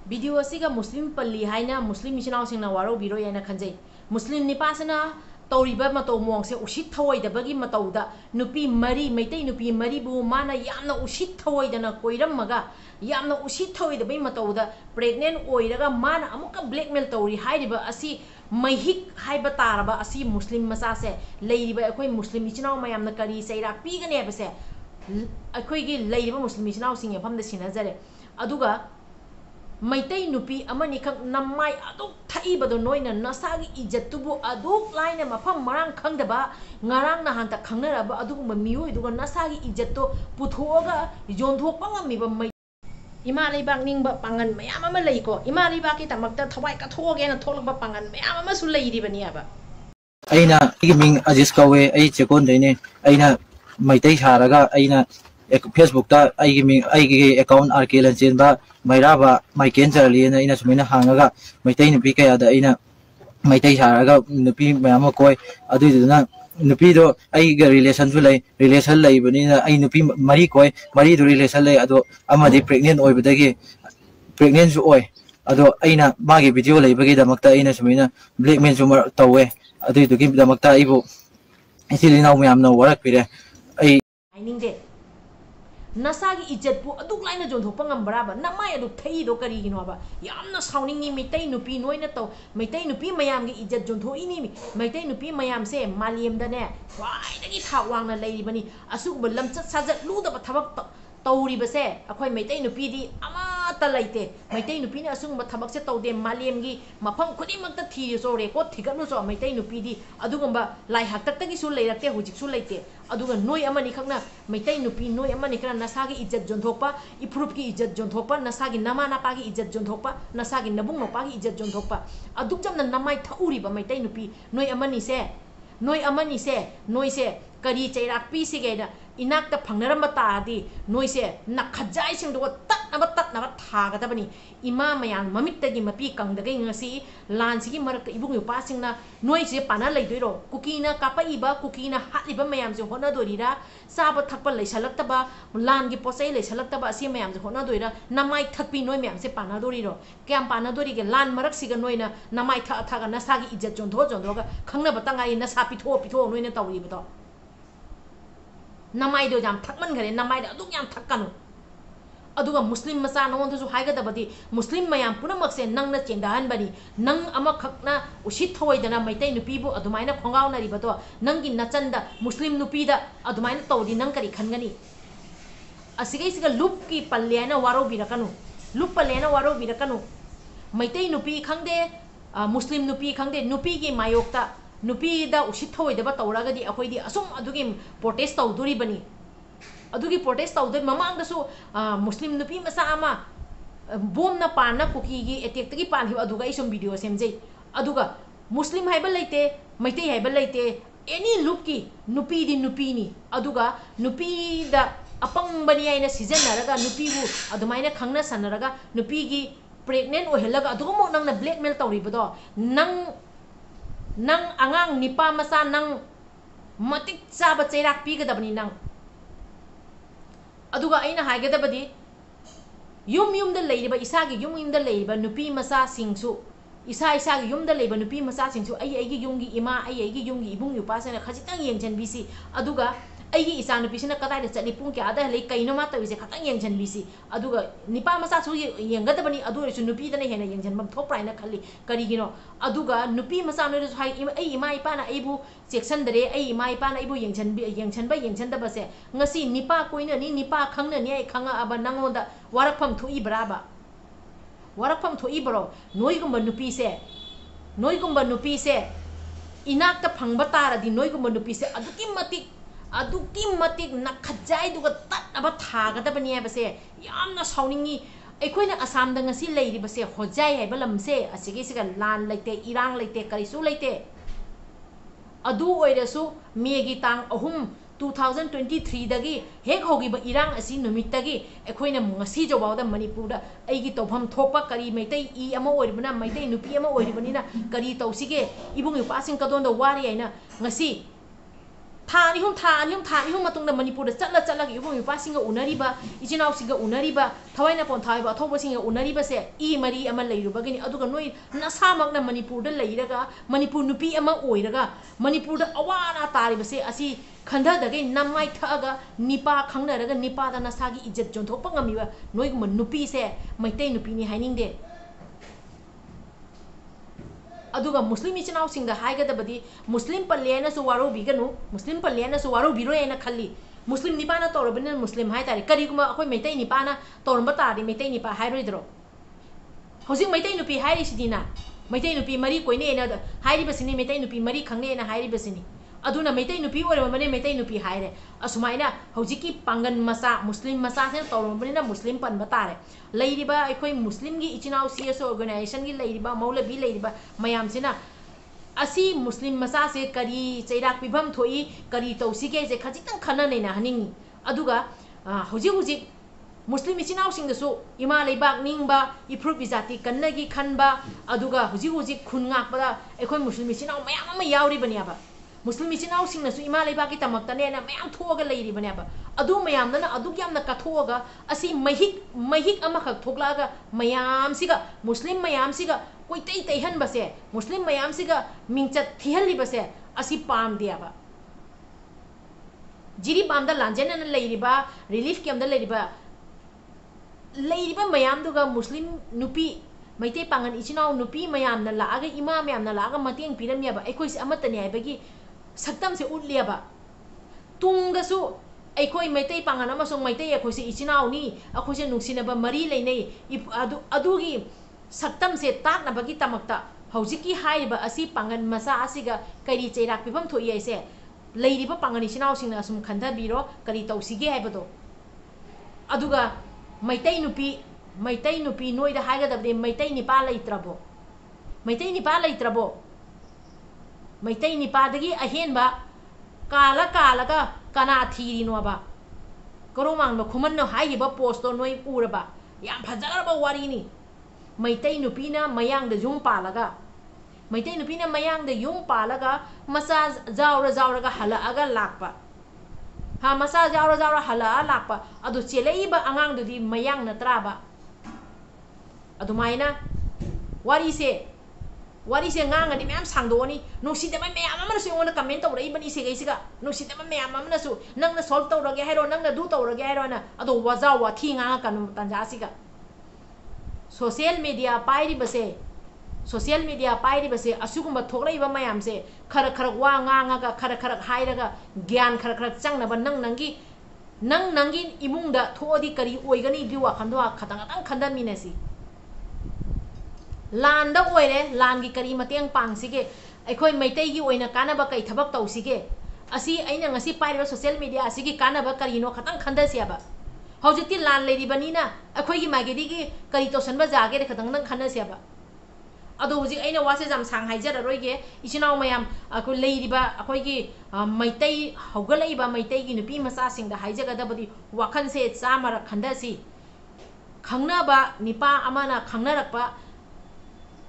video असिगा मुस्लिम पल्ली हाइना मुस्लिम इचिनाव सिंगना वारो बिरो याना खंजै मुस्लिम निपासना तौरीबा मतौ मोंगसे उसित थवैदबगी मतौदा नुपी मरी मैतै नुपी मरीबु माना यामना उसित थवैदना कोइरमगा यामना उसित थवैदबै मतौदा प्रेग्नेंट ओइरगा माना अमुका ब्लैकमेल तौरी हाइरिबा असि महिक हाइबा तारबा असि मुस्लिम मसासे लेरिबा अखोइ मुस्लिम इचिनाव मयामना करी सैरा पीगने बसे अखोइगी लेरिबा मुस्लिम इचिनाव सिंगे फमदा सिनाजरे अदुगा मैतै नुपी अमनि खक नमाय अदुक थाइबदो नोइना नसागी इज्जतुबु अदुक लाइना मफम Marang खंगदबा ngarang nahan ta khangnaraba adugumba miyoi duga nasagi ijjatto puthoga yonthokpa ngamiba mai ima leibak ningba pangan mayam ama leiko ima leibak ki tamakta thawai ka thoge na tholakba pangan mayam ama su leiribani aba aina igi ming ajis kawe ai chekon deine aina maitai saraga aina Facebook ta aigi ming aigi account arkelan chenba mairaba maiken charli na aina sumina hangaga maitai nupi kaya da aina maitai saraga nupi mayam koi aduduna nupi do ai ga relation su lai relation lai bani na ai nupi mari koi mari do relation lai ado amadi pregnant oi badagi pregnant su oi ado aina magi video lai bagi damakta aina sumina blackmail su tawe adu du gi damakta ibu isilinaw mayam na warak pire ai yaningdy nasagi ijat bu aduk laina jon thok pangam baraba namai aduk thei do kari gino ba yamna sauningi meetei nupi noina to meetei nupi mayam gi ijat jon tho ini meetei nupi mayam se maliem da ne wai dagi thawang na leiri bani asuk ba lamchat sajat lu da thabak tawri ba se akhoi meetei nupi di ama ta laite meetei nupi ne asung ba thabak se tawde maliem gi mafam khudi mak ta thi so record thigat nu so meetei nupi di adugamba lai hak tak gi su leirakte hujik su leite aduga noi amani khakna meitei nupi noi amani kana nasagi ijat jonthokpa iphrup ki ijat jonthokpa nasagi nama napa gi ijat jonthokpa nasagi nabung nopa gi ijat jonthokpa aduk jamna namai thauri ba meitei nupi noi amani se noi se kari chairak pi si ge da inak ta phangnaram ta di noi se nakhajai sing do tat na thaga da bani ima mayang mamit ta gi mapi kang da ge ngasi lan si gi marak ibung yu pa sing na noi se pana lai doiro kukina kapa iba kukina haliba mayam je hona dorira saba thakpa lai salak ta ba lan gi posai lai salak ta ba si mayam je hona doira namai thakpi noi mayam se pana doriro kyam pana dori ge lan marak si ga noi na namai tha ga nasagi ijat jon tho ga khangna ba tangai na sa pi tho noi na tawri ba to namai do jam thakman gare namai da aduk yam thakkanu aduga muslim masa nong thu haiga da badi muslim mayam punamak se nang na chendahan bani nang ama khakna usit thoi dana maitai nupi bu adumaina khongaw na riba to nang gi nachanda muslim nupi da adumaina tawdi nang kari khangani asigai siga lup ki palyana waro birakanu lup palyana waro birakanu maitai nupi khangde muslim nupi khangde nupi gi mayokta nupi da usit thoi da ba tawraga di akhoi di asum adugi protest tawduri bani adugi protest tawde mamang da su muslim nupi masa ama bom na pana kuki gi attack tagi pan hi aduga isum video semjei aduga muslim haiba leite maitai haiba leite any look ki nupi di nupi ni aduga nupi da apang bani aina season naraga nupi bu adumaina khangna sanaraga nupi gi pregnant ohelaga aduga mo nang na blackmail tawri bodo nang angang nipa masa nang matik saba chairak pi ga dabani nang aduga aina haigada badi yum da leireba isagi yum da leireba nupi masa singsu isa gi yum da leiba nupi masa singsu ai gi yum gi ima ai gi yum gi ibung yu pasana khajitang yengchan bisi aduga ai gi isa nupi sina kadai da chali pung kya da lei kaino ma tawise khatang yengchan bisi aduga nipa masa su yengada bani adu su nupi da ne hena yengchan bam thop praina khali kari gino aduga nupi masa no su hai ai ima ipa na ai bu section dare ai ima ipa na ai bu yengchan da base ngasi nipa koina ni nipa khangna ni ai khanga aba nangonda warakpham thu ibraba warakpham thu ibro noigumba nupi se inak ta phangba tara di noigumba nupi se aduki matik nakhajai duga tat aba thaga da bani base yamna sauningi aikhoina asam da ngasi leiri base hojai hai balam se asigi siga lan leite irang leite karisu leite adu oirasu megi tang ahum 2023 dagi hek hogi ba irang asi numit dagi aikhoina ngasi jobaw da manipur da aigi tofam thokpa kari maitai I ama oiribana maitai nupi ama oiribani na kari tausige ibung yu pasing kadon da wari aina ngasi थानी हम मतुंग मणिपुर चल चल इबुंग इपासिंग उनरीबा इचिनाव सिंग उनरीबा थवाइना पोंथाइबा अथोबा सिंग उनरीबा से ई मरी अमा लेरुबगनि अदुगा नोई नसामकना Manipur the लेइरगा Manipur नुपी अमा ओइरगा Manipur the Awana तारिबसे असि खंधदगे नमाइ थगा निपा खंगनरगा निपा द नसागी इज्जत जोंथोपा ngamiba नोइगुम नुपी से मैतै नुपीनी हाइनिंगदे अदुगा मुस्लिम इचनाव सिंग द हाइगदबदी मुस्लिम पल्लेना सु वारो बिगनु मुस्लिम पल्लेना सु वारो बिरो एना खल्ली मुस्लिम निपाना तौरबने मुस्लिम हाइ तारे करिगुमा अखोय मैतै निपाना तौरंबा तारि मैतै निपा हाइरोइद्रो हौजिक मैतै नुपी हाइरिसिदिना मैतै नुपी मरी कोइने एना हाइरिबसिनी मैतै नुपी मरी खंगने एना हाइरिबसिनी aduna meetei nupi ore mane meetei nupi haire asumaina hojiki pangan masa muslim masa se tawrobnina muslim pan batare leiriba aikhoi muslim gi ichinau cs organization gi leiriba maulabi leiriba mayam sina asi muslim masa se kari cheirak pibam thoi kari tausige je khajitang khana nei na haningi aduga hoji muslim ichinau sing da su ima leibak ningba ifru bizati kannagi khanba aduga hoji khungak bada aikhoi muslim ichinau mayam ama yauri bani aba मुस्लिम इचिनाव सिंग नसु इमा लेबा की तमक्तने ना मयाम थोगा लेरिबने बा अदु मयाम ना अदु यामना कथोगा असि महिक अमखक थोगलागा मयाम सिगा मुस्लिम मयाम सिगा कोई तै हन बसे मुस्लिम मयाम सिगा मिंगचत थिहली बसे असि पाम दियाबा जिरी पाम दा लांजेन न लेरिबा रिलीफ केम दा लेरिबा मयाम दुगा मुस्लिम नुपी मैते पांगन इचिनाव नुपी मयाम न लागा इमा मयाम न लागा मतेंग पिरमियाबा एकोइ से अमतने आइबगी सक्तम से उठलियाबा तुंगदसु एखोइ मैतै पांगन अमसों मैतै एखोइ से इचिनावनी अखोइ से नुंसिनबा मरी लेनै अदुगी सक्तम से ताकनबगी तमक्ता हौजिकी हाइबा असि पांगन मसा असिगा करी चैराक पिबम थोइ आइसे लेरिबा पांगन इचिनाव सिंना असुम खंथबिरो करी तौसिगे हाइबदो अदुगा मैतै नुपी नोइदा हाइगदबदे मैतै निपा लैत्रबो मैतै निपादगी अहेनबा कालगा कना थीरिनोबा करोमांग खुमन हाइबा पोस्टो नोइ उरबा याम फजरबा वारीनी मैतै नुपीना मयांग द जुम पालगा मैतै नुपीना मयांग द युम पालगा मसा जावरगा हलागा लाकपा हा मसा जावरा हला लाकपा अदु चेलैबा अंगांग दुदी मयांग नत्राबा अदुमाइना वारी से ngang मैम सांगदोनी नुसीदमा मैम अमनसु योना कमेंट तौरइबनी से गइसिगा नुसीदमा मैम अमनसु नंगना सॉल्व तौरगे हैरो नंगना दु तौरगे हैरो ना अदो वजा वाथी ngang कनु तंजासिगा सोशल मीडिया पाइरि बसे असुगुम थोकलइबा मैम से खर वा ngangaga खर हाइरगा ज्ञान खर चंगनबा नंगी इमुंगदा थोदी करी ओइगनी दि वाखंदो खतंग खंदमिनसी लांदा ओइरे लांगी करी मतेंग पांगसिगे अखोइ मैतै की ओइना कानबा कई थबक तौसिगे असि अइना ngasi पाइरबा सोशल मीडिया असिगी कानबा करीनो खतंग खंदसियाबा हौजिति लान लेरिबनीना अखोइ की मागेदी की करी तोसनबा जागे रे खतंग नंग खनसियाबा अदो हुजि अइना वासे जाम सांग हाइजर रोइगे इचिनाव मयाम अखोइ लेरिबा अखोइ की मैतै हौगलइबा मैतै की नुपी मसा सिंगदा हाइजगदबदी वाखन से चामर खंदसी खंगनबा निपा अमाना खंगनरकपा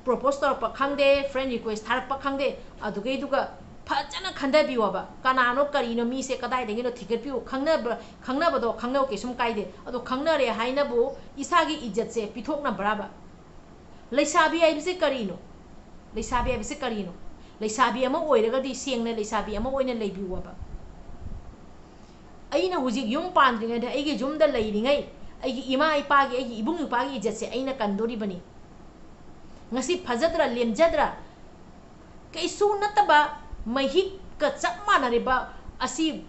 प्रपोज तौरप खंगदे फ्रेंड रिक्वेस्ट थारप खंगदे अदुगैदुगा फजना खंदबियोबा कनानो करीनो मी से कदाइदगिनो थिगपियो खंगनबदो खंगनो केसुम काइदे अदो खंगनरे हाइनबो इसागी इज्जत से पिथोकना बराबा लैसाबी आइबसे करीनो लैसाबी अमा ओइरगदी सेंगना लैसाबी अमा ओइना लेबियोबा अइना हुजिक युम पांद्रिङै अइगी जुमदा लैरिङै अइगी इमा इपागी अइगी इबुंग इपागी इज्जत से अइना कंदोरिबनी ngasi phajadra lemjadra kaisu nataba mahik ka chapma nariba asi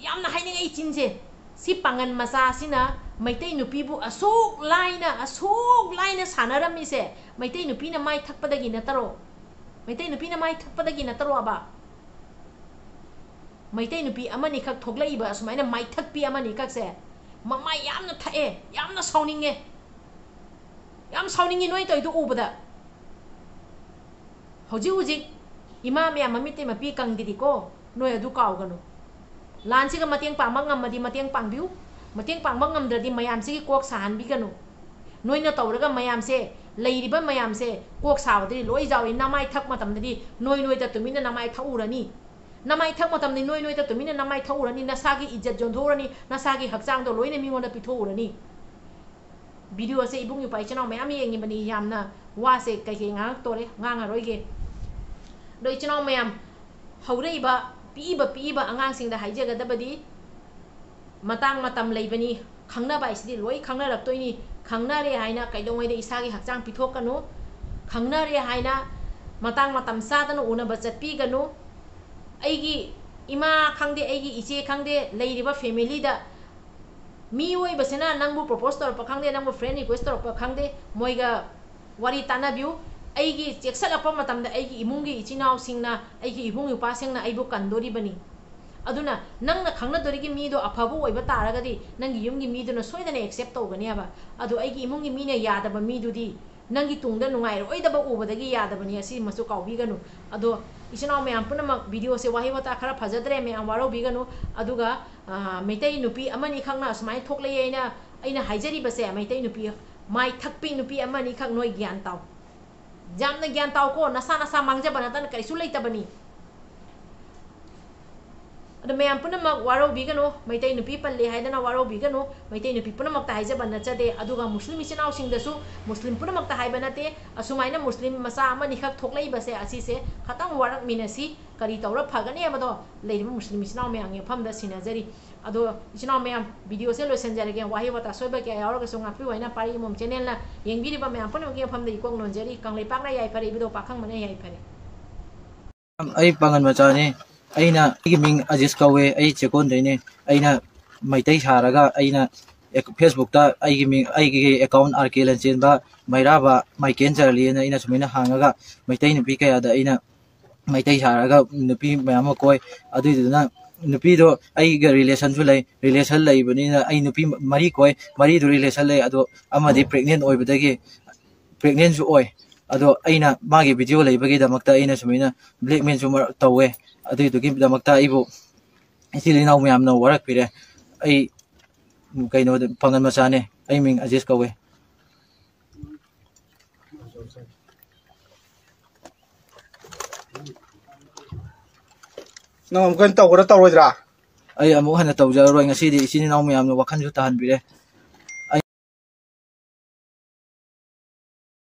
yamna haining ai chinje si pangan masa sina maitai nupi bu asuk laina sanarami se maitai nupi na mai thakpadagi nataro aba maitai nupi amani khak thoglai ba sumaina mai thakpi amani khak se mamai yamna thae yamna sauninge याम साउनिंगी नोय तोयदु उबदा हौजी इमा ma'am ममिते मपी कंगदिको नोय अदु कावगनो लानसिगा मतेंग पांगबा ngमदि मतेंग पांगबिउ मतेंग पांगबा ngमद्रदि मयाम सिगी Coke साहनबिगनो नोयना तौरगा मयाम से लेरिबा मयाम से Coke सावदि लोय जावे नमाय थक मतमदि नोय the तुमिना नमाय थउरनी namai thak matam ni noi noi ta tumina namai thawurani nasagi ijat jonthorani nasagi hakchang do loina mingonda pithorani video se ibung yu pai channel mayam yengi bani yamna wa se kai kai ngang tore ngang aroi ge doi channel mayam haurei ba pi ba angang sing da haije ga dabadi matang matam leibani khangna ba isidi loi khangna raktoini khangna re haina kaidongoi de isagi hakchang pithok kanu khangna re haina matang matam sa danu una ba chatpi ganu aigi ima khangde aigi iche khangde leireba family da mi oi basena nangbu propose tor pa khangde nangbu friend request tor pa khangde moiga wari tanabiu aigi cheksal apa matam da aigi imungi ichinau singna aigi ibung upa singna aibu kandori bani aduna nangna khangna dori gi mi do afabu oiba taragadi nangi yumgi mi do na soidana accept togani aba adu aigi imungi mi ne yada ba mi du di nangi tungda nungai roi da ba ubadagi yada bani asi masu kaubi ganu adu isinau me ampuna video se wahi wata khara phajadre me amwaro biganu aduga meetei nupi amani khangna asmai thoklei aina haijari base meetei nupi mai thakpi nupi amani khang noi gyan taw jamna gyan taw ko nasa nasa mangja banatan kaisu leita bani ada me ampuna waro biganu meetei nupi palle haidana waro biganu meetei nupi punamak ta haija banna chade aduga muslim isinau sing dasu muslim punamak ta haibanate asumaina muslim masa amani khak thoklei base asi se khatang warak minasy kari tawra phagani abado leireba muslim isinau me ange famda sinajari ado isinau me video se losenjarege wahi wata soiba ke yaura ga songa pi waina pari mom channel na yengbiri ba me ampuna ge famda ikong nonjari kanglei pakna yai pari bido pakhang mane yai pari ai pangan machane aina ming ajis kawe ai chekon deine aina meitei saraga aina Facebook ta ming account arkelen chen ba leireba maiken charli na aina sumina hangaga meitei nupi kaya da aina meitei saraga nupi mayam koi aduna nupi do ai ga relation lei bani na ai nupi mari koi mari do relation lei ado amadi pregnant oi badagi pregnant su oi ado aina magi video lei bagi damakta aina sumina blackmail su tawe adu gi damakta ibu isili naw mayam na warak pire ai kaino pangan masane ai ming ajis kawe nang amkan tawra tawrodra ai amu hana tawja roi ngasi di isini naw mayam na wakhan ju tahan pire